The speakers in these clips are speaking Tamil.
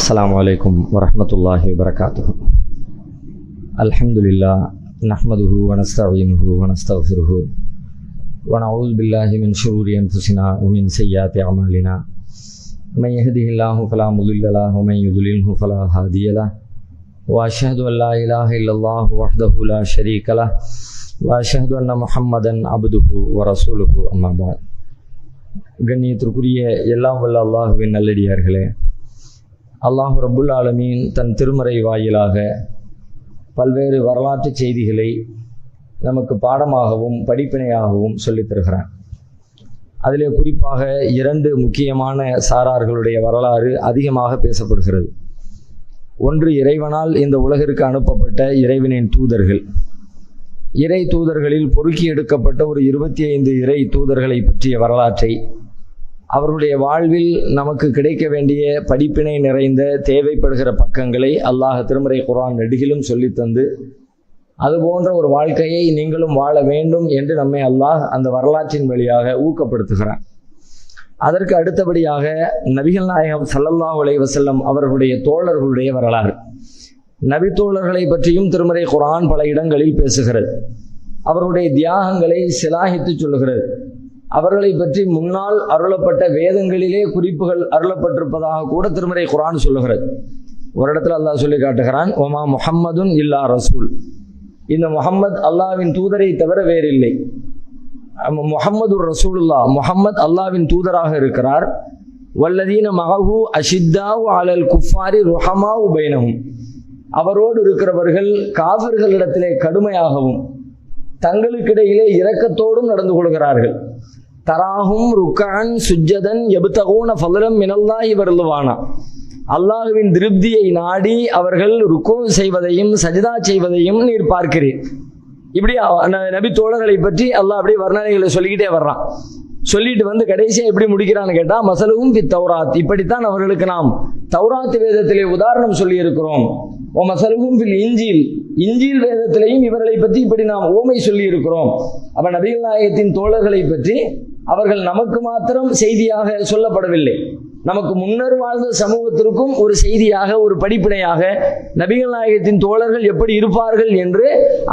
السلام عليكم ورحمة الله وبركاته. الحمد لله نحمده ونستعينه ونستغفره ونعوذ بالله من شرور أنفسنا ومن سيئات أعمالنا من يهده الله فلا مضل له ومن يضلله فلا هادي له وأشهد أن لا إله إلا الله وحده لا شريك له وأشهد أن محمدا عبده ورسوله أما بعد. கண்ணியத்திற்குரிய எல்லாம் வல்ல அல்லாஹுவின் நல்லடியார்களே, அல்லாஹ் ரப்புல் ஆலமீன் தன் திருமறை வாயிலாக பல்வேறு வரலாற்று செய்திகளை நமக்கு பாடமாகவும் படிப்பினையாகவும் சொல்லித் தருகிறான். அதிலே குறிப்பாக 2 முக்கியமான சாரார்களுடைய வரலாறு அதிகமாக பேசப்படுகிறது. ஒன்று, இறைவனால் இந்த உலகிற்கு அனுப்பப்பட்ட இறைவனின் தூதர்கள். இறை தூதர்களில் பொறுக்கி எடுக்கப்பட்ட ஒரு 25 இறை தூதர்களை பற்றிய வரலாற்றை, அவர்களுடைய வாழ்வில் நமக்கு கிடைக்க வேண்டிய படிப்பினை நிறைந்த தேவைப்படுகிற பக்கங்களை அல்லாஹ் திருமறை குர்ஆன் நெடுகிலும் சொல்லித்தந்து, அதுபோன்ற ஒரு வாழ்க்கையை நீங்களும் வாழ வேண்டும் என்று நம்மை அல்லாஹ் அந்த வரலாற்றின் வழியாக ஊக்கப்படுத்துகிறான். அதற்கு அடுத்தபடியாக நபிகள் நாயகம் ஸல்லல்லாஹு அலைஹி வஸல்லம் அவர்களுடைய தோழர்களுடைய வரலாறு. நபி தோழர்களை பற்றியும் திருமறை குர்ஆன் பல இடங்களில் பேசுகிறது. அவர்களுடைய தியாகங்களை சிலாகித்து சொல்லுகிறது. அவர்களை பற்றி முன்னால் அருளப்பட்ட வேதங்களிலே குறிப்புகள் அருளப்பட்டிருப்பதாக கூட திருமறை குர்ஆன் சொல்லுகிறது. ஒரு இடத்துல அல்லாஹ் சொல்லி காட்டுகிறான், ஒமா முஹம்மதுன் இல்லா ரசூல். இந்த முஹம்மத் அல்லாஹ்வின் தூதரை தவிர வேறில்லை. முஹம்மது ரசூலுல்லாஹ், முஹம்மத் அல்லாஹ்வின் தூதராக இருக்கிறார். வல்லதீன மஹூ அஷித்தாவு அலல் குஃபாரி ருஹமாவு பைனஹும். அவரோடு இருக்கிறவர்கள் காஃபிர்களிடத்திலே கடுமையாகவும் தங்களுக்கிடையிலே இரக்கத்தோடும் நடந்து கொள்கிறார்கள். தராஹும் ருக்கான் சுஜ்ஜதன் யப்தகூன ஃபضலம் மினல்லாஹி வர்லுவானா. அல்லாஹ்வின் திருப்தியை நாடி அவர்கள் ருக்கு செய்வதையும் சஜ்தா செய்வதையும் நீர் பார்க்கிறீர். இப்படி நபி தோழர்களை பற்றி அல்லாஹ் அப்படியே வர்ணனைகளை சொல்லிக்கிட்டே வர்றான். சொல்லிட்டு வந்து கடைசியா எப்படி முடிக்கிறான்னு கேட்டா, மசலுவும் பி தௌராத். இப்படித்தான் அவர்களுக்கு நாம் தௌராத் வேதத்திலே உதாரணம் சொல்லி இருக்கிறோம். ஓ மசலுவும் பில் இஞ்சில். இஞ்சில் வேதத்திலையும் இவர்களை பற்றி இப்படி நாம் ஓமை சொல்லி இருக்கிறோம். அப்ப நபிகள் நாயகத்தின் தோழர்களை பற்றி அவர்கள் நமக்கு மாத்திரம் செய்தியாக சொல்லப்படவில்லை, நமக்கு முன்னர் வாழ்ந்த சமூகத்திற்கும் ஒரு செய்தியாக, ஒரு படிப்பினையாக நபிகள் நாயகத்தின் தோழர்கள் எப்படி இருப்பார்கள் என்று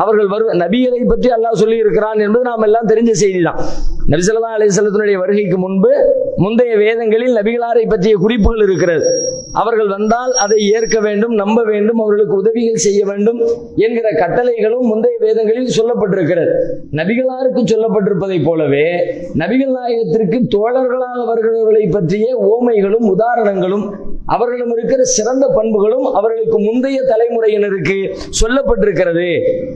அவர்கள் நபிகளை பற்றி அல்லாஹ் சொல்லி இருக்கிறான் என்பது நாம் எல்லாம் தெரிஞ்ச செய்தி தான். நபி ஸல்லல்லாஹு அலைஹி வஸல்லத்தினுடைய வருகைக்கு முன்பு முந்தைய வேதங்களில் நபிகளாரை பற்றிய குறிப்புகள் இருக்கிறது. அவர்கள் வந்தால் அதை ஏற்க வேண்டும், நம்ப வேண்டும், அவர்களுக்கு உதவிகள் செய்ய வேண்டும் என்கிற கட்டளைகளும் முந்தைய வேதங்களில் சொல்லப்பட்டிருக்கிறது. நபிகளாருக்கு சொல்லப்பட்டிருப்பதை போலவே நபிகள் நாயகத்திற்கு தோழர்களாக வருகிறவர்களை பற்றிய ஓமைகளும் உதாரணங்களும் அவர்களும் இருக்கிற சிறந்த பண்புகளும் அவர்களுக்கு முந்தைய தலைமுறையினருக்கு சொல்லப்பட்டிருக்கிறது.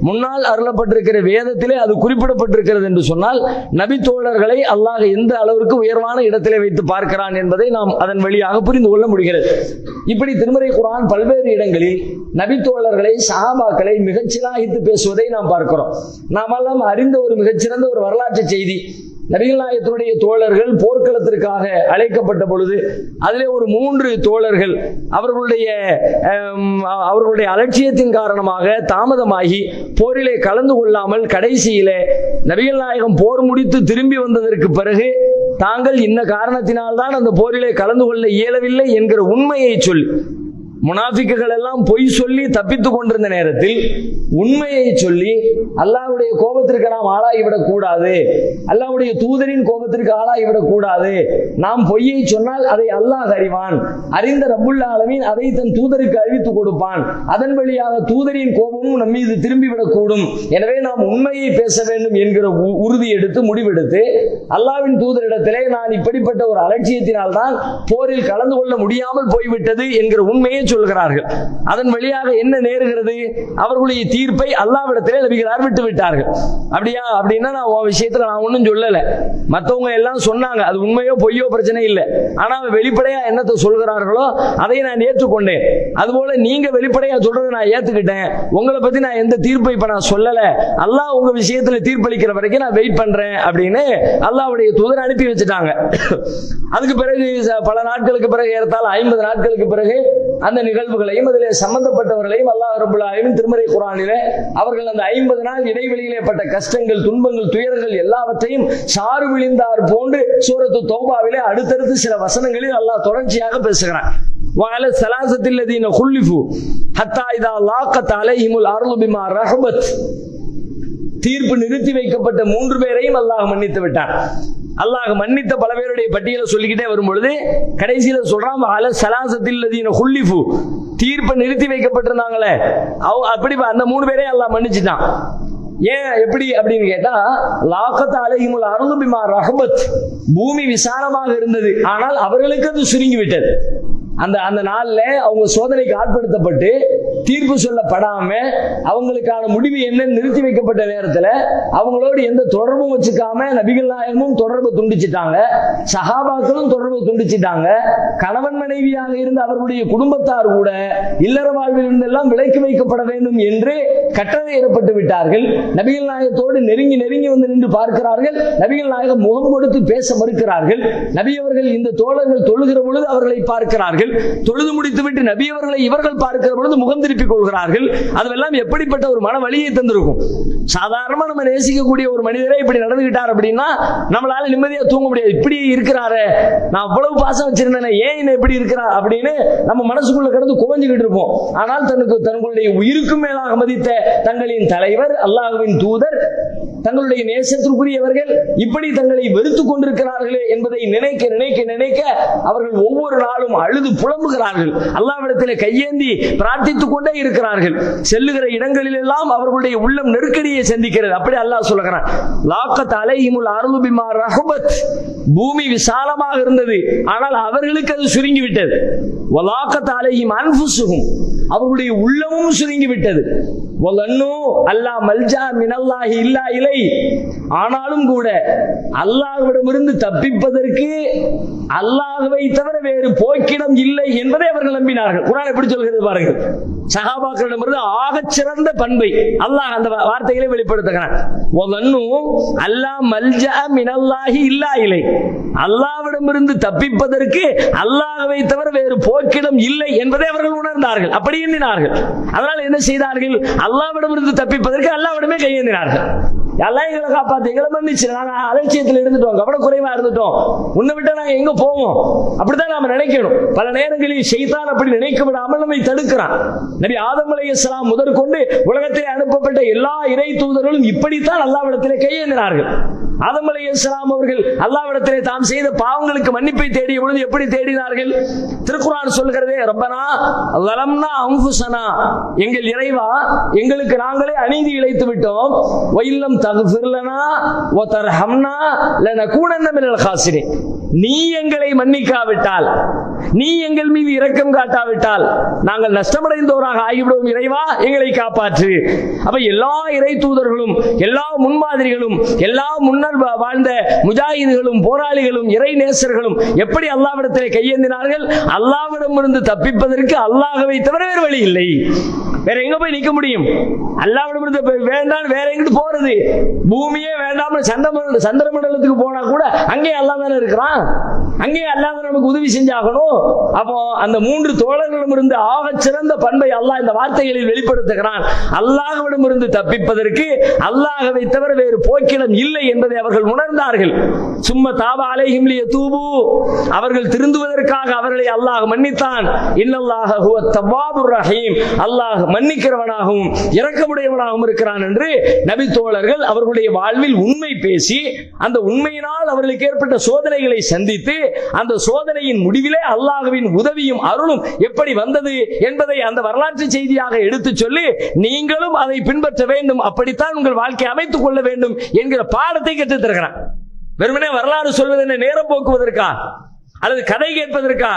முன்னால் அருளப்பட்டிருக்கிற வேதத்திலே அது குறிப்பிடப்பட்டிருக்கிறது என்று சொன்னால், நபி தோழர்களை அல்லாஹ் எந்த அளவிற்கு உயர்வான இடத்திலே வைத்து பார்க்கிறான் என்பதை நாம் அதன் வழியாக புரிந்து கொள்ள முடிகிறது. இப்படி திருமறை குர்ஆன் பல்வேறு இடங்களில் நபி தோழர்களை, சஹாபாக்களை மிகச்சிலாகித்து பேசுவதை நாம் பார்க்கிறோம். நாமெல்லாம் அறிந்த ஒரு மிகச்சிறந்த ஒரு வரலாற்று செய்தி, நபிகள் நாயகத்தினுடைய தோழர்கள் போர்க்களத்திற்காக அழைக்கப்பட்ட பொழுது அதிலே ஒரு 3 தோழர்கள் அவர்களுடைய அலட்சியத்தின் காரணமாக தாமதமாகி போரிலே கலந்து கொள்ளாமல் கடைசியிலே நபிகள் நாயகம் போர் முடித்து திரும்பி வந்ததற்கு பிறகு தாங்கள் இந்த காரணத்தினால்தான் அந்த போரிலே கலந்து கொள்ள இயலவில்லை என்கிற உண்மையை சொல். முனாஃபிக்குகள் எல்லாம் பொய் சொல்லி தப்பித்துக் கொண்டிருந்த நேரத்தில் உண்மையை சொல்லி அல்லாஹ்வுடைய கோபத்திற்கு நாம் ஆளாகிவிடக் கூடாது, அல்லாஹ்வுடைய தூதரின் கோபத்திற்கு ஆளாகிவிடக் கூடாது, நாம் பொய்யை சொன்னால் அதை அல்லாஹ் அறிவான், அறிந்த ரப்புல் ஆலமீன் அதை தன் தூதருக்கு அறிவித்துக் கொடுப்பான், அதன் வழியாக தூதரின் கோபமும் நம் மீது திரும்பிவிடக்கூடும், எனவே நாம் உண்மையை பேச வேண்டும் என்கிற உறுதி எடுத்து முடிவெடுத்து அல்லாஹ்வின் தூதரிடத்திலே நான் இப்படிப்பட்ட ஒரு அலட்சியத்தினால் தான் போரில் கலந்து கொள்ள முடியாமல் போய்விட்டது என்கிற உண்மையை சொல்கிறார்கள். அதன் வழியாக என்ன நேருகிறது? அவர்களுடைய தீர்ப்பை அல்லாஹ்விடத்திலே நபிகளார் விட்டு விட்டார்கள். அப்படியா? அப்படின்னா நான் விஷயத்துல நான் ஒன்றும் சொல்லல, மற்றவங்க எல்லாம் சொன்னாங்க, அது உண்மையோ பொய்யோ பிரச்சனை இல்லை, ஆனா வெளிப்படையா என்னத்தை சொல்கிறார்களோ அதை நான் ஏற்றுக்கொண்டேன். அதுபோல நீங்க வெளிப்படையா சொல்றதை நான் ஏத்துக்கிட்டேன், உங்களை பத்தி நான் எந்த தீர்ப்பை இப்ப நான் சொல்லல, அல்லாஹ் உங்க விஷயத்துல தீர்ப்பளிக்கிற வரைக்கும் நான் வெயிட் பண்றேன் அப்படின்னு அல்லாஹ்வுடைய தூதர் அனுப்பி வச்சுட்டாங்க. அதுக்கு பிறகு பல நாட்களுக்கு பிறகு, ஏறத்தாழ 50 நாட்களுக்கு பிறகு அந்த நிகழ்வுகளையும் அதிலே சம்பந்தப்பட்டவர்களையும் அல்லாஹ் ரப்பல் ஆலமீன் திருமறை குர்ஆனிலே அவர்கள் அந்த 50 நாள் இடைவெளியிலே பட்ட கஷ்டங்கள், துன்பங்கள், துயரங்கள் எல்லாவற்றையும் சாறு விழிந்தார் போன்று சூரத்து தௌபாவிலே அடுத்தடுத்து சில வசனங்களில் அல்லாஹ் தொடர்ச்சியாக பேசுகிறான். وعلى الثلاثة الذين خلفوا حتى إذا ضاقت عليهم الأرض بما رحبت. தீர்ப்பு நிறுத்தி வைக்கப்பட்ட 3 பேரையும் அல்லாஹ் மன்னித்து விட்டான். அல்லாஹ் மன்னித்த பல பேருடைய பட்டியலை சொல்லிக்கிட்டே வரும் பொழுது கடைசியில சொல்றான் அல சலாசத்தில்லதீன குல்லிஃபு, தீர்ப்பை நிறுத்தி வைக்கப்பட்டிருந்தாங்களே அப்படி அந்த 3 பேரையும் அல்லாஹ் மன்னிச்சுட்டான். ஏன் எப்படி அப்படின்னு கேட்டா, லாகத் அலைஹிமுல் அர்து பிமா ரஹபத், பூமி விசாலமாக இருந்தது, ஆனால் அவர்களுக்கு அது சுருங்கி விட்டது. அந்த நாள்ல அவங்க சோதனைக்கு ஆட்படுத்தப்பட்டு தீர்ப்பு சொல்லப்படாம அவங்களுக்கான முடிவு என்ன நிறுத்தி வைக்கப்பட்ட நேரத்துல அவங்களோடு எந்த தொடர்பும் வச்சுக்காம நபிகள் நாயகமும் தொடர்பு துண்டிச்சிட்டாங்க, சஹாபாக்களும் தொடர்பு துண்டிச்சிட்டாங்க. கணவன் மனைவியாக இருந்த அவர்களுடைய குடும்பத்தார் கூட இல்லற வாழ்வில் இருந்தெல்லாம் விலக்கி வைக்கப்பட வேண்டும் என்று கட்டளை ஏற்பட்டு விட்டார்கள். நபிகள் நாயகத்தோடு நெருங்கி நெருங்கி வந்து நின்று பார்க்கிறார்கள். நபிகள் நாயகம் முகம் கொடுத்து பேச மறுக்கிறார்கள். நபி அவர்கள் இந்த தோழர்கள் தொழுகிற பொழுது அவர்களை பார்க்கிறார்கள். தொழுது முடித்துவிட்டு நபி அவர்களை இவர்கள் பார்க்கிற பொழுது முகம் திருப்பிக் கொள்கிறார்கள். அதெல்லாம் எப்படிப்பட்ட ஒரு மன வலியை தந்திருக்கும். சாதாரணமா நம்ம நேசிக்கக்கூடிய ஒரு மனிதரை இப்படி நடந்துகிட்டார் அப்படின்னா நம்மளால நிம்மதியா தூங்க முடியாது. இப்படி இருக்கிறாரு, நான் அவ்வளவு பாசம் வச்சிருந்தேன், ஏன் இப்படி இருக்கிறார் அப்படின்னு நம்ம மனசுக்குள்ள கிடந்து குவஞ்சுக்கிட்டு இருப்போம். ஆனால் தங்களுடைய உயிருக்கும் மேலாக மதித்த தங்களின் தலைவர், அல்லாஹ்வின் தூதர், தங்களுடைய நேசத்திற்குரியவர்கள் இப்படி தங்களை வெறுத்துக் கொண்டிருக்கிறார்களே என்பதை நினைக்க நினைக்க நினைக்க அவர்கள் ஒவ்வொரு நாளும் அழுது புலம்புகிறார்கள். அல்லாஹ்விடத்திலே கையேந்தி பிரார்த்தித்துக் கொண்டே இருக்கிறார்கள். செல்லுகிற இடங்களில் எல்லாம் அவர்களுடைய உள்ளம் நெருக்கடியை சந்திக்கிறது. அப்படி அல்லாஹ் சொல்லுகிறான், லாகத் அலைஹிமுல் அர்து பிமா ரஹபத், பூமி விசாலமாக இருந்தது, ஆனால் அவர்களுக்கு அது சுருங்கி விட்டது. வலாகத் அலைஹிம் அன்ஃபுஸுஹும், அவர்களுடைய உள்ளமும் சுருங்கி விட்டது. வலன்னு அல்லா மல்ஜா மினல்லாஹி இல்லா இலை, ஆனாலும் கூட அல்லாஹ்விடமிருந்து தப்பிப்பதற்கு அல்லாஹ்வை தவிர வேறு போக்கிடம் இல்லை என்பதை அவர்கள் நம்பினார்கள். குர்ஆன் எப்படி சொல்கிறது பாருங்கள். சஹாபாக்களிடமிருந்து ஆகச் சிறந்த பண்பை அல்லாஹ் அந்த வார்த்தைகளை வெளிப்படுத்துகிறான். வலன்னு அல்லா மல்ஜா மினல்லாஹி இல்லா இலை, அல்லாஹ்விடமிருந்து தப்பிப்பதற்கு அல்லாஹ்வை தவிர வேறு போக்கிடம் இல்லை என்பதை அவர்கள் உணர்ந்தார்கள், அப்படி எண்ணினார்கள். அதனால் என்ன செய்தார்கள்? அல்லாஹ்விடமிருந்து தப்பிப்பதற்கு அல்லாஹ்விடமே கையேந்தினார்கள். எல்லாம் எங்களை காப்பாத்து, எங்களை மன்னிச்சு, நாங்க அலட்சியத்தில் இருந்துட்டோம், கவனக்குறைவா இருந்துட்டோம், உன்னை விட்டு நாங்க எங்க போவோம், அப்படித்தான் நாம நினைக்கணும். பல நேரங்களில் ஷைத்தான் அப்படி நினைக்க விடாமல் நம்மை தடுக்கிறான். நபி ஆதம் அலைஹிஸ்ஸலாம் முதற்கொண்டு உலகத்திலே அனுப்பப்பட்ட எல்லா இறை தூதர்களும் இப்படித்தான் அல்லாஹ்விடத்திலே கையேந்தினார்கள். ஆதம் அலைஹிஸ்ஸலாம் அவர்கள் அல்லாஹ்விடத்திலே தாம் செய்த பாவங்களுக்கு மன்னிப்பை தேடிய பொழுது எப்படி தேடினார்கள்? திருக்குர்ஆன் சொல்கிறதே, ரப்பனா ஸலம்னா அன்ஃபுஸனா, எங்கள் இறைவா எங்களுக்கு நாங்களே அநீதி இழைத்து விட்டோம், வஇல்லம் தக்ஃபிர் லனா வ தர்ஹம்னா லனகூனன்ன மினல் காசிரின், நீ எங்களை மன்னிக்காவிட்டால், நீ எங்கள் மீது இரக்கம் காட்டாவிட்டால் நாங்கள் நஷ்டமடைந்தோராக ஆகிவிடுவோம், இறைவா எங்களை காப்பாற்று. அப்ப எல்லா இறை தூதர்களும், எல்லா முன்மாதிரிகளும், எல்லா முன்னர் வாழ்ந்த முஜாஹிதுகளும், போராளிகளும், இறை நேசர்களும் எப்படி அல்லாஹ்விடத்திலே கையேந்தினார்கள்? அல்லாஹ்விடமிருந்து தப்பிப்பதற்கு அல்லாஹ்வை தவிர வேறு வழி இல்லை. வேற எங்க போய் நிக்க முடியும்? அல்லாஹ்விடமிருந்து வேண்டாம், வேற எங்கிட்டு போறது? பூமியே வேண்டாம், சந்திர மண்டலத்துக்கு போனா கூட அங்கே அல்லாஹ் தானே இருக்கிறான், அங்கே அல்லாஹ் நமக்கு உதவி செஞ்சாகணும். அப்போ அந்த 3 தோழர்களிடம் இருந்து ஆகச் சிறந்த பண்பை அல்லாஹ் இந்த வார்த்தைகளில் வெளிப்படுத்துகிறான். அல்லாஹ்விடமிருந்து தப்பிப்பதற்கு அல்லாஹ்வை தவிர வேறு போக்கிடம் இல்லை என்பதை அவர்கள் உணர்ந்தார்கள். சும்ம தாப அலைஹிம் லியதூபு, அவர்கள் திருந்துவதற்காக அவர்களை அல்லாஹ் மன்னித்தான். இன்னல்லாஹ ஹுவத் தவ்வாபுர் ரஹீம், அல்லாஹ் மன்னிக்கிறவனாகவும் இரக்கமுடையவனாகவும் இருக்கிறான் என்று நபி தோழர்கள் அவர்களுடைய வாழ்வில் உண்மை பேசி அந்த உண்மையினால் அவர்களுக்கு ஏற்பட்ட சோதனைகளை சந்தித்து அந்த சோதனையின் முடிவிலே அல்லாஹ்வின் உதவியும் அருளும் எப்படி வந்தது என்பதை அந்த வரலாற்று செய்தியாக எடுத்து சொல்லி நீங்களும் அதை பின்பற்ற வேண்டும், அப்படித்தான் உங்கள் வாழ்க்கை அமைத்துக் கொள்ள வேண்டும் என்கிற பாடத்தை கற்றுத் தருகிறான். வெறுமனே வரலாறு சொல்வது என்ன, நேரம் போக்குவதற்கா அல்லது கதை கேட்பதற்கா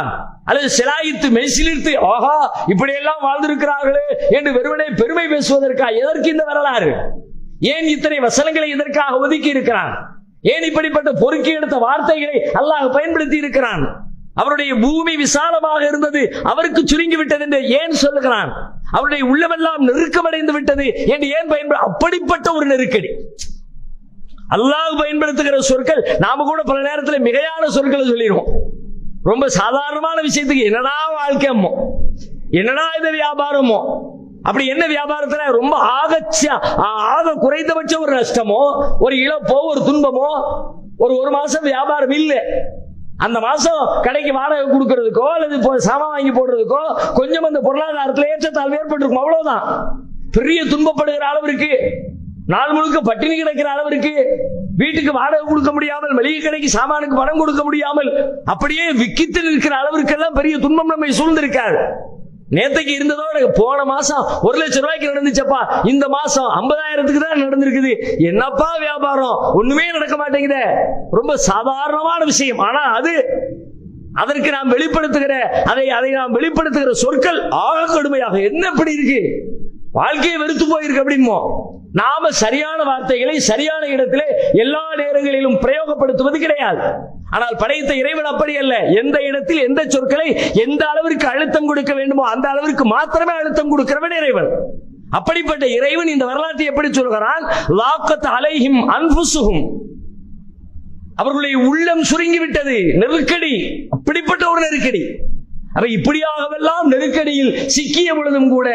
அல்லது சிலாயித்து மெய்சிலிர்த்து ஆஹா இப்படியெல்லாம் வாழ்ந்திருக்கிறார்களே என்று வெறுமனே பெருமை பேசுவதற்கா? எதற்கு இந்த வரலாறு? ஏன் இத்தனை வசனங்களை இதற்காக ஒதுக்கி இருக்கிறான்? ஏன் இப்படிப்பட்ட பொறுக்கி எடுத்த வார்த்தைகளை அல்லாஹ் பயன்படுத்தி இருக்கிறான்? அவருடைய பூமி விசாலமாக இருந்தது, அவருக்கு சுருங்கி விட்டது என்று ஏன் சொல்லுகிறான்? அவருடைய உள்ளமெல்லாம் நெருக்கமடைந்து விட்டது என்று ஏன் அப்படிப்பட்ட ஒரு நெருக்கடி அல்லாஹ் பயன்படுத்துகிற சொற்கள் நாம கூட பல நேரத்தில் மிகையான சொற்களை சொல்லிடுவோம். ரொம்ப சாதாரணமான விஷயத்துக்கு என்னடா வாழ்க்கைமோ, என்னடா இது வியாபாரமோ, அப்படி என்ன வியாபாரத்துல ரொம்ப ஆக குறைந்தபட்ச ஒரு நஷ்டமோ, ஒரு இழப்போ, ஒரு துன்பமோ, ஒரு மாசம் வியாபாரம் இல்லை, அந்த மாசம் கடைக்கு வாடகை கொடுக்கறதுக்கோ அல்லது சாமான் வாங்கி போடுறதுக்கோ கொஞ்சம் அந்த பொருளாதாரத்தில் ஏற்றத்தாழ்வு ஏற்பட்டிருக்கும், அவ்வளவுதான். பெரிய துன்பப்படுகிற அளவிற்கு, நாள் முழுக்க பட்டினி கிடக்கிற அளவிற்கு, வீட்டுக்கு வாடகை கொடுக்க முடியாமல், மளிகை கடைக்கு சாமானுக்கு பணம் கொடுக்க முடியாமல் அப்படியே விக்கித்து நிற்கிற அளவிற்கெல்லாம் பெரிய துன்பம் நம்மை சூழ்ந்திருக்காது. நேத்தைக்கு இருந்ததோ போன மாசம் 1 லட்சம் ரூபாய்க்கு நடந்துச்சப்பா, இந்த மாசம் 50,000க்கு தான் நடந்திருக்குது. என்னப்பா வியாபாரம், ஒண்ணுமே நடக்க மாட்டேங்குது. ரொம்ப சாதாரணமான விஷயம். ஆனா அதற்கு நாம் வெளிப்படுத்துகிற அதை நாம் வெளிப்படுத்துகிற சொற்கள் ஆக கடுமையாக, என்ன இப்படி இருக்கு, வாழ்க்கையை வெறுத்து போயிருக்கு அப்படிமோ. நாம சரியான வார்த்தைகளை சரியான இடத்திலே எல்லா நேரங்களிலும் பிரயோகப்படுத்துவது கிடையாது. ஆனால் படைத்த இறைவன் அப்படி அல்ல. எந்த இடத்தில் எந்த சொற்களை எந்த அளவிற்கு அழுத்தம் கொடுக்க வேண்டுமோ அந்த அளவிற்கு மாத்திரமே அழுத்தம் கொடுக்கிறவன் இறைவன். அப்படிப்பட்ட இறைவன் இந்த வரலாற்றை எப்படி சொல்கிறான்? லாக்கத் அலைஹிம் அன்ஃபுஸுஹும், அவர்களுடைய உள்ளம் சுருங்கி விட்டது. நெருக்கடி, அப்படிப்பட்ட ஒரு நெருக்கடி. அவை இப்படியாகவெல்லாம் நெருக்கடியில் சிக்கிய பொழுதும் கூட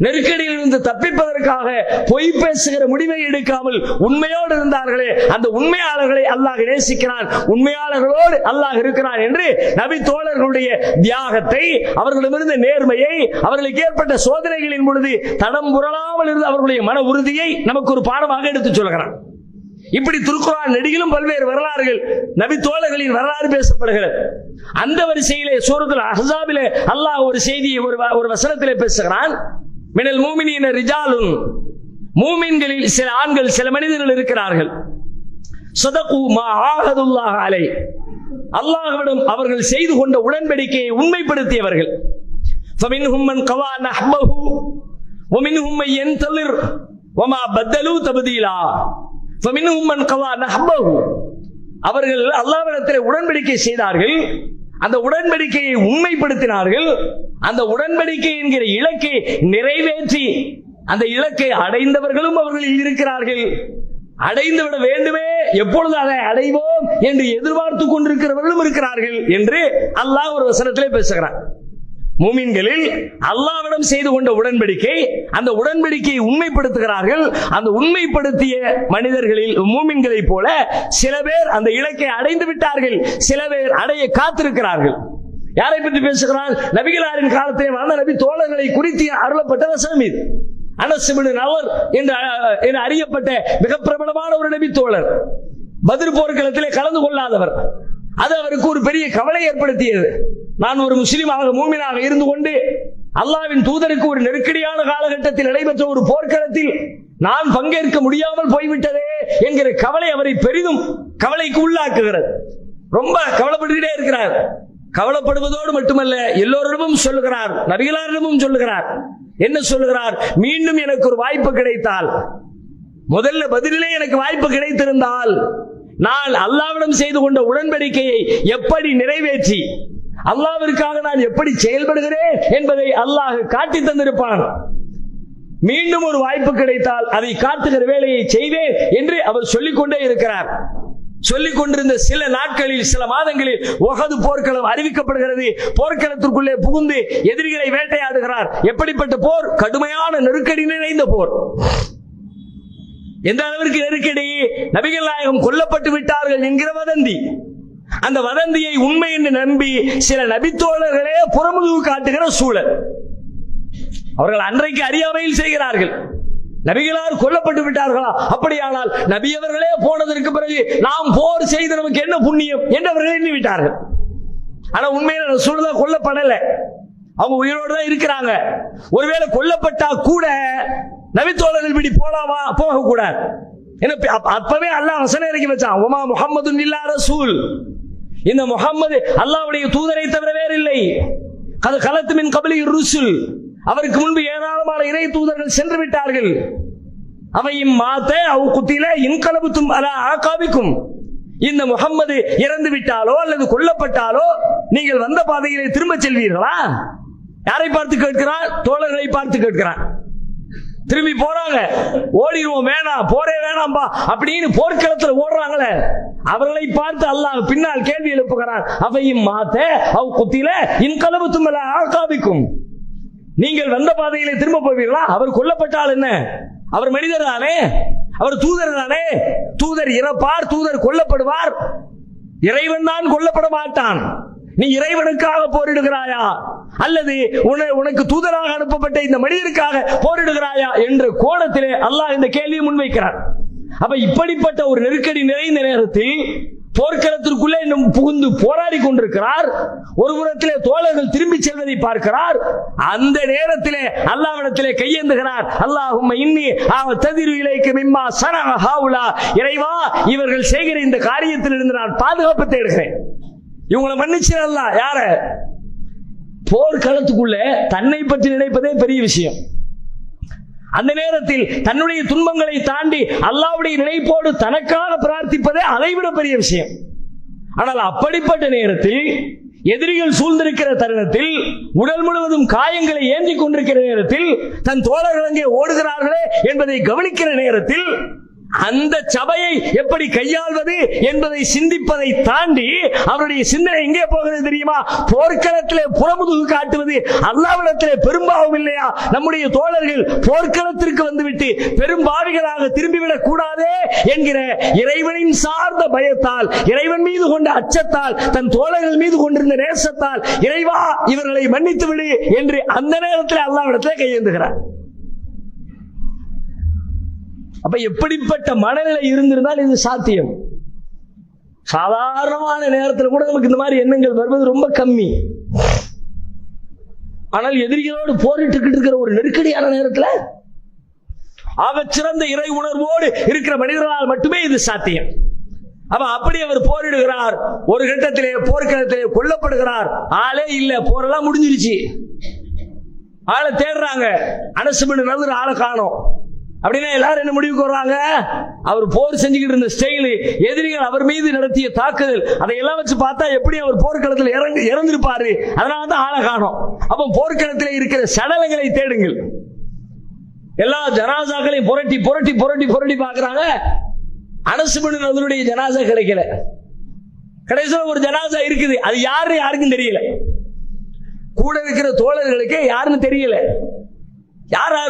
நெருக்கடியில் இருந்து தப்பிப்பதற்காக பொய் பேசுகிற முடிவை எடுக்காமல் உண்மையோடு இருந்தார்களே, அந்த உண்மையாளர்களை அல்லாஹ் நேசிக்கிறான், உண்மையாளர்களோடு அல்லாஹ் இருக்கிறான் என்று நபி தோழர்களுடைய தியாகத்தை, அவர்களிடமிருந்த நேர்மையை, அவர்களுக்கு ஏற்பட்ட சோதனைகளின் பொழுது தடம் புரளாமல் இருந்த அவர்களுடைய மன உறுதியை நமக்கு ஒரு பாடமாக எடுத்து சொல்கிறான். இப்படி திருக்குர்ஆன் நெடுகிலும் பல்வேறு வரலாறுகள், நபி தோழர்களின் வரலாறு பேசப்படுகிறது. அந்த வரிசையிலே சூரத்துல் அஹ்ஸாபிலே அல்லாஹ் ஒரு செய்தியை ஒரு வசனத்திலே பேசுகிறான். மினல் மூமினீன ரிஜாலுன், மூமின்களில் சில ஆண்கள், சில மனிதர்கள் இருக்கிறார்கள். ஸதகு மா ஆஹதுல்லாஹ் அலை, அல்லாஹ்விடம் அவர்கள் செய்து கொண்ட உடன்படிக்கையை உண்மைப்படுத்தியவர்கள். ஃபமின்ஹும் மன் கவா நஹ்பஹு வமின்ஹும் மன் யன்தலிர் வமா பதலு தப்தீலா. ஃபமின்ஹும் மன் கவா நஹ்பஹு, அவர்கள் அல்லாஹ்விடத்தில் உடன்படிக்கை செய்தார்கள், அந்த உடன்படிக்கையை உண்மைப்படுத்தினார்கள். அந்த உடன்படிக்கை என்கிற இலக்கை நிறைவேற்றி அந்த இலக்கை அடைந்தவர்களும் அவர்களில் இருக்கிறார்கள். அடைந்து விட வேண்டுமே, எப்பொழுது அதை அடைவோம் என்று எதிர்பார்த்து கொண்டிருக்கிறவர்களும் இருக்கிறார்கள் என்று அல்லாஹ் ஒரு வசனத்திலே பேசுகிறார். மூமின்களில் அல்லாஹ்விடம் செய்து கொண்ட உடன்படிக்கை, அந்த உடன்படிக்கையை உண்மைப்படுத்துகிறார்கள். அந்த உண்மைப்படுத்திய மனிதர்களில் மூமின்களை போல சில பேர் அந்த இலக்கை அடைந்து விட்டார்கள், சில பேர் அடைய காத்திருக்கிறார்கள். யாரை பற்றி பேசுகிறான்? நபிகளாரின் காலத்தை வாழ்ந்த நபி தோழர்களை குறித்து அருளப்பட்ட வசனம் இது. அனஸ் இப்னு நவர் என்று அறியப்பட்ட மிக பிரபலமான ஒரு நபி தோழர், பத்ர் போர்க்களத்திலே கலந்து கொள்ளாதவர். அது அவருக்கு ஒரு பெரிய கவலை ஏற்படுத்தியது. நான் ஒரு முஸ்லிமாக மூமினாக இருந்து கொண்டு அல்லாஹ்வின் தூதருக்கு ஒரு நெருக்கடியான காலகட்டத்தில் நடைபெற்ற ஒரு போர்க்களத்தில் நான் பங்கேற்க முடியாமல் போய்விட்டதே என்கிற கவலை அவரை பெரிதும் கவலைக்கு உள்ளாக்குகிறது. ரொம்ப கவலைப்பட்டுக்கிட்டே இருக்கிறார். கவலைப்படுவதோடு மட்டுமல்ல, எல்லோரிடமும் சொல்லுகிறார், நபிகளாரிடமும் சொல்லுகிறார். என்ன சொல்லுகிறார்? மீண்டும் எனக்கு ஒரு வாய்ப்பு கிடைத்தால், முதல்ல பதிலே எனக்கு வாய்ப்பு கிடைத்திருந்தால், நான் அல்லாஹ்விடம் செய்து கொண்ட உடன்படிக்கையை எப்படி நிறைவேற்றி அல்லாஹ்விற்காக நான் எப்படி செயல்படுகிறேன் என்பதை அல்லாஹ் காட்டி தந்திருப்பான். மீண்டும் ஒரு வாய்ப்பு கிடைத்தால் அதை காட்டுகிற வேலையை செய்வேன் என்று அவர் சொல்லிக்கொண்டே இருக்கிறார். சொல்லிக் கொண்டிருந்த சில நாட்களில், சில மாதங்களில் உஹது போர்க்களம் அறிவிக்கப்படுகிறது. போர்க்களத்திற்குள்ளே புகுந்து எதிரிகளை வேட்டையாடுகிறார். எப்படிப்பட்ட போர்? கடுமையான நெருக்கடி நிறைந்த போர். எந்த அளவிற்கு நெருக்கடி? நபிகள் நாயகம் கொல்லப்பட்டு விட்டார்கள் என்கிற வதந்தி. அந்த வதந்தியை உண்மை என்று நம்பி சில நபித்தோழர்களே புறமுதுகு காட்டுகிற சூழல். அவர்கள் அன்றைக்கு அறியாமையில் செய்கிறார்கள். நபிகளார் கொல்லப்பட்டு விட்டார்களா? அப்படியானால் நபி அவர்களே போனதற்கு பிறகு நாம் போர் செய்து நமக்கு என்ன புண்ணியம் என்று அவர்கள் எண்ணி விட்டார்கள். ஆனா உண்மையில ரசூலுல்லாஹ் கொல்லப்படல, அவங்க உயிரோடு தான் இருக்கிறாங்க. ஒருவேளை கொல்லப்பட்டா கூட நபித்தோழர்கள் இப்படி போலாமா? போக கூடாது. அப்பவே அல்லாஹ் வசனம் இறக்கி வச்சான், உமா முஹம்மதுன் இல்லா ரசூல், இந்த முஹம்மது அல்லாஹ்வுடைய தூதரை தவிர வேறு இல்லை. அது கலத்து மின் கபலி ருசுல், அவருக்கு முன்பு ஏராளமான இறை தூதர்கள் சென்று விட்டார்கள். அவையும் மாத்த அவ் குத்தில இன்கலபுத்தும் அலா ஆகாபிக்கும், இந்த முஹம்மது இறந்து விட்டாலோ அல்லது கொல்லப்பட்டாலோ நீங்கள் வந்த பாதையிலே திரும்ப செல்வீர்களா? யாரை பார்த்து கேட்கிறான்? தோழர்களை பார்த்து கேட்கிறான். திரும்பி போறாங்க. ஓடிடுவோம், வேணாம், போரே வேணாம்பா அப்படின்னு போர்க்களத்தில் ஓடுறாங்களே, அவர்களை பார்த்து அல்லாஹ் பின்னால் கேள்வி எழுப்புகிறான். அவையும் மாத்த அவ் குத்தில இன்கலபுத்தும் அலா ஆகாபிக்கும், நீங்கள் வந்த பாதையிலே திரும்ப போவீர்களா? அவர் கொல்லப்பட்டால் என்ன? அவர் மனிதர் தானே, அவர் தூதர் தானே. தூதர் இறப்பார், தூதர் கொல்லப்படுவார். இறைவன் தான் கொல்லப்பட மாட்டான். நீ இறைவனுக்காக போரிடுகிறாயா அல்லது உனக்கு தூதராக அனுப்பப்பட்ட இந்த மனிதனுக்காக போரிடுகிறாயா என்ற கோணத்திலே அல்லாஹ் இந்த கேள்வியை முன்வைக்கிறார். அப்ப இப்படிப்பட்ட ஒரு நெருக்கடி நிறைந்த நேரத்தில் போர்க்களத்திற்குள்ளே இன்னும் புகுந்து போராடி கொண்டிருக்கிறார். ஒரு புறத்திலே தோழர்கள் திரும்பி செல்வதை பார்க்கிறார். அந்த நேரத்திலே அல்லாஹ்விடத்திலே கையேந்துகிறார். அல்லாஹும்ம இன்னி அஅ்ததிரு இலைக்க மிம்மா ஸனஅ ஹாஉலா, இறைவா இவர்கள் செய்கிற இந்த காரியத்தில் இருந்து நான் பாதுகாப்பு தேடுகிறேன், இவங்களை மன்னிச்சிடலாம். யார? போர்க்களத்துக்குள்ளே தன்னை பற்றி நினைப்பதே பெரிய விஷயம். அந்த நேரத்தில் தன்னுடைய துன்பங்களை தாண்டி அல்லாஹ்வுடைய நினைப்போடு தனக்காக பிரார்த்திப்பதே அதைவிட பெரிய விஷயம். ஆனால் அப்படிப்பட்ட நேரத்தில் எதிரிகள் சூழ்ந்திருக்கிற தருணத்தில், உடல் முழுவதும் காயங்களை ஏந்தி கொண்டிருக்கிற நேரத்தில், தன் தோழர்கள் அங்கே ஓடுகிறார்களே என்பதை கவனிக்கிற நேரத்தில் அந்த சபையை எப்படி கையாள்வது என்பதை சிந்திப்பதை தாண்டி அவருடைய சிந்தனை எங்கே போகிறது தெரியுமா? போர்க்களத்திலே புறமுதுகு காட்டுவது அல்லாஹ்விடத்திலே பெரும்பாவம் இல்லையா? நம்முடைய தோழர்கள் போர்க்களத்திற்கு வந்துவிட்டு பெரும்பாவிகளாக திரும்பிவிடக் கூடாதே என்கிற இறைவனின் சார்ந்த பயத்தால், இறைவன் மீது கொண்ட அச்சத்தால், தன் தோழர்கள் மீது கொண்டிருந்த நேசத்தால், இறைவா இவர்களை மன்னித்து விடு என்று அந்த நேரத்தில் அல்லாஹ்விடத்திலே கையேந்துகிறார். அப்ப எப்படிப்பட்ட மனநிலை இருந்திருந்தால் இது சாத்தியம்? சாதாரணமான நேரத்தில் கூட நமக்கு இந்த மாதிரி எண்ணங்கள் வருவது ரொம்ப கம்மி. ஆனால் எதிரிகளோடு போரிட்டு இருக்கிற ஒரு நெருக்கடியான நேரத்தில் ஆகச்சிறந்த இறை உணர்வோடு இருக்கிற மனிதர்களால் மட்டுமே இது சாத்தியம். அப்படி அவர் போரிடுகிறார். ஒரு கட்டத்திலே போர்க்களத்திலே கொல்லப்படுகிறார். ஆளே இல்ல, போரெல்லாம் முடிஞ்சிருச்சு. ஆளை தேடுறாங்க. அனஸ் பின் நதுர் ஆளை காணோம். அப்படின்னா எல்லாரும் என்ன முடிவுக்கு வர்றாங்க? அவர் போர் செஞ்சுக்கிட்டு இருந்த ஸ்டைல், எதிரிகள் அவர் மீது நடத்திய தாக்குதல், அதையெல்லாம் வச்சு பார்த்தா எப்படி அவர் போர்க்களத்தில் இறந்திருப்பாரு. அதனால தான் ஆளை காணோம். அப்போ போர்க்களத்தில் இருக்கிற சடலங்களை தேடுங்கள். எல்லா ஜனாசாக்களையும் புரட்டி புரட்டி புரட்டி புரட்டி பார்க்கறாங்க. அனஸ் பின் நதுருடைய ஜனாசா கிடைக்கல. கடைசியில் ஒரு ஜனாசா இருக்குது. அது யாருக்கும் தெரியல. கூட இருக்கிற தோழர்களுக்கு யாருன்னு தெரியல. யாரா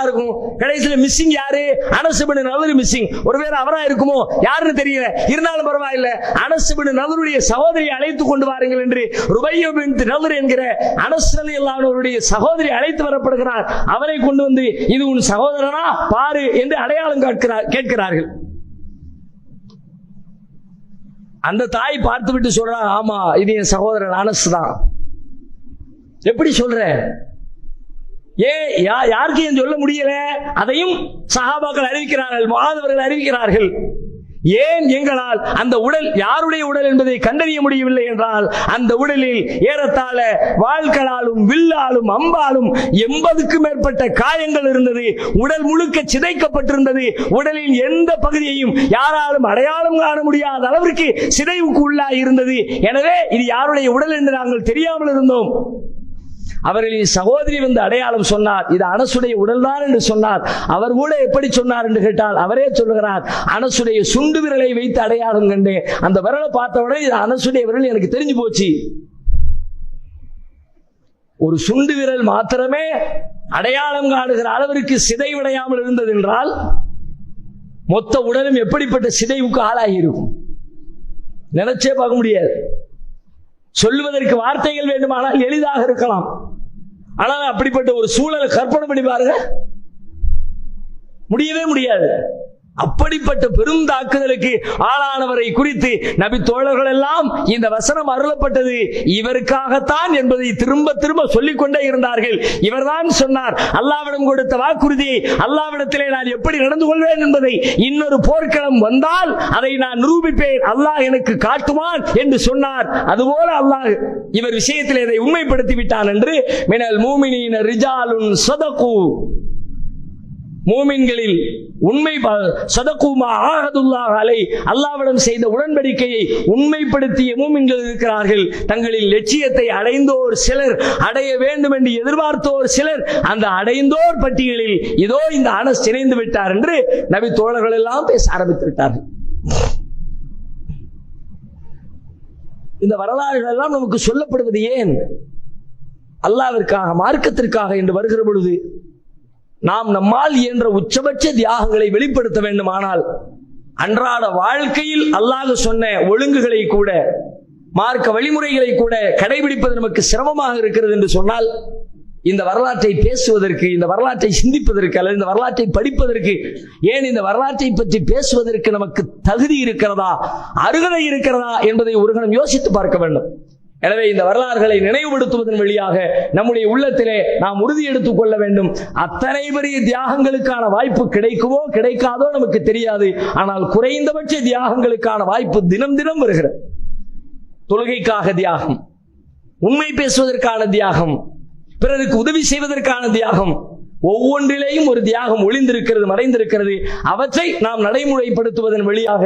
இருக்கும். கடைசியில் மிஸ்ஸிங் யாரு? அனஸ் பின் நதுர் மிஸ்ஸிங். ஒருவேளை அவரா இருக்குமோ யாருன்னு தெரியல. இருந்தாலும் பரவாயில்லை, அனஸ் பின் நதுருடைய சகோதரி அழைத்து கொண்டு வாருங்கள் என்று ருபையா பின்த் நதுர் என்கிற அனஸ் ரலியல்லாஹு அன்ஹு அவருடைய சகோதரி அழைத்து வரப்படுகிறார். அவரை கொண்டு வந்து இது உன் சகோதரனா பாரு என்று அடையாளம் கேட்கிறார்கள். அந்த தாய் பார்த்துவிட்டு சொல்றா, ஆமா இது என் சகோதரன் அனஸ் தான். எப்படி சொல்ற? யாருக்கும் சொல்ல முடியல. அதையும் சஹாபாக்கள் அறிவிக்கிறார்கள், முஆதவர்கள் அறிவிக்கிறார்கள். ஏன் எங்களால் அந்த உடல் யாருடைய உடல் என்பதை கண்டறிய முடியவில்லை என்றால், அந்த உடலில் ஏறத்தாழ வாள்களாலும் வில்லாலும் அம்பாலும் 80க்கும் மேற்பட்ட காயங்கள் இருந்தது. உடல் முழுக்க சிதைக்கப்பட்டிருந்தது. உடலில் எந்த பகுதியையும் யாராலும் அடையாளம் காண முடியாத அளவிற்கு சிதைவுக்கு உள்ளாகி இருந்தது. எனவே இது யாருடைய உடல் என்று நாங்கள் தெரியாமல் இருந்தோம். அவர்களின் சகோதரி வந்து அடையாளம் சொன்னார், இது அனசுடைய உடல் தான் என்று சொன்னார். அவர் கூட எப்படி சொன்னார் என்று கேட்டால், அவரே சொல்லுகிறார், அனசுடைய சுண்டு விரலை வைத்து அடையாளம் கண்டேன். அந்த விரலை பார்த்தவுடனே இது அனசுடைய விரல் எனக்கு தெரிஞ்சு போச்சு. ஒரு சுண்டு விரல் மாத்திரமே அடையாளம் காணுகிற அளவிற்கு சிதைவடையாமல் இருந்தது என்றால், மொத்த உடலும் எப்படிப்பட்ட சிதைவுக்கு ஆளாகி இருக்கும் நினைச்சே பார்க்க முடியாது. சொல்லுவதற்கு வார்த்தைகள் வேண்டுமானால் எளிதாக இருக்கலாம். ஆனால் அப்படிப்பட்ட ஒரு சூழலை கற்பனை பண்ணி பாருங்க, முடியவே முடியாது. அப்படிப்பட்ட பெரும் தாக்குதலுக்கு ஆளானவரை குறித்து நபி தோழர்கள் எல்லாம் இந்த வசனம் அருளப்பட்டது இவருக்காகத்தான் என்பதை திரும்ப திரும்ப சொல்லிக் கொண்டே இருந்தார்கள். இவர்தான் சொன்னார், அல்லாஹ்விடம் கொடுத்த வாக்குறுதியை அல்லாஹ்விடத்திலே நான் எப்படி நடந்து கொள்வேன் என்பதை இன்னொரு போர்க்களம் வந்தால் அதை நான் நிரூபிப்பேன், அல்லாஹ் எனக்கு காட்டுவான் என்று சொன்னார். அதுபோல அல்லாஹ் இவர் விஷயத்தில் இதை உண்மைப்படுத்தி விட்டான் என்று மினல் மூமினீன ரிஜாலுன் ஸதகு, மூமின்களில் உண்மை சதகுமா ஆஹதுல்லாஹ் அலை, அல்லாஹ்விடம் செய்த உடன்படிக்கையை உண்மைப்படுத்திய மூமின்கள் இருக்கிறார்கள். தங்களின் லட்சியத்தை அடைந்தோர் சிலர், அடைய வேண்டும் என்று எதிர்பார்த்தோர் சிலர், அந்த அடைந்தோர் பட்டியலில் இதோ இந்த அனஸ் இணைந்து விட்டார் என்று நபி தோழர்கள் எல்லாம் பேச ஆரம்பித்து விட்டார்கள். இந்த வரலாறுகள் எல்லாம் நமக்கு சொல்லப்படுவது ஏன்? அல்லாஹ்விற்காக, மார்க்கத்திற்காக என்று வருகிற பொழுது நாம் நம்மால் இயன்ற உச்சபட்ச தியாகங்களை வெளிப்படுத்த வேண்டுமானால் அன்றாட வாழ்க்கையில் அல்லாஹ் சொன்ன ஒழுங்குகளை கூட, மார்க்க வழிமுறைகளை கூட கடைபிடிப்பது நமக்கு சிரமமாக இருக்கிறது என்று சொன்னால், இந்த வரலாற்றை பேசுவதற்கு, இந்த வரலாற்றை சிந்திப்பதற்கு, அல்லது இந்த வரலாற்றை படிப்பதற்கு, ஏன் இந்த வரலாற்றை பற்றி பேசுவதற்கு நமக்கு தகுதி இருக்கிறதா, அருகதை இருக்கிறதா என்பதை ஒரு கணம் யோசித்து பார்க்க வேண்டும். எனவே இந்த வரலாறுகளை நினைவுபடுத்துவதன் வழியாக நம்முடைய உள்ளத்திலே நாம் உறுதி எடுத்துக் கொள்ள வேண்டும். அத்தனை பெரிய தியாகங்களுக்கான வாய்ப்பு கிடைக்குமோ கிடைக்காதோ நமக்கு தெரியாது. ஆனால் குறைந்தபட்ச தியாகங்களுக்கான வாய்ப்பு தினம் தினம் வருகிறது. தொழுகைக்காக தியாகம், உண்மை பேசுவதற்கான தியாகம், பிறருக்கு உதவி செய்வதற்கான தியாகம், ஒவ்வொன்றிலேயும் ஒரு தியாகம் ஒளிந்திருக்கிறது, மறைந்திருக்கிறது. அவற்றை நாம் நடைமுறைப்படுத்துவதன் வழியாக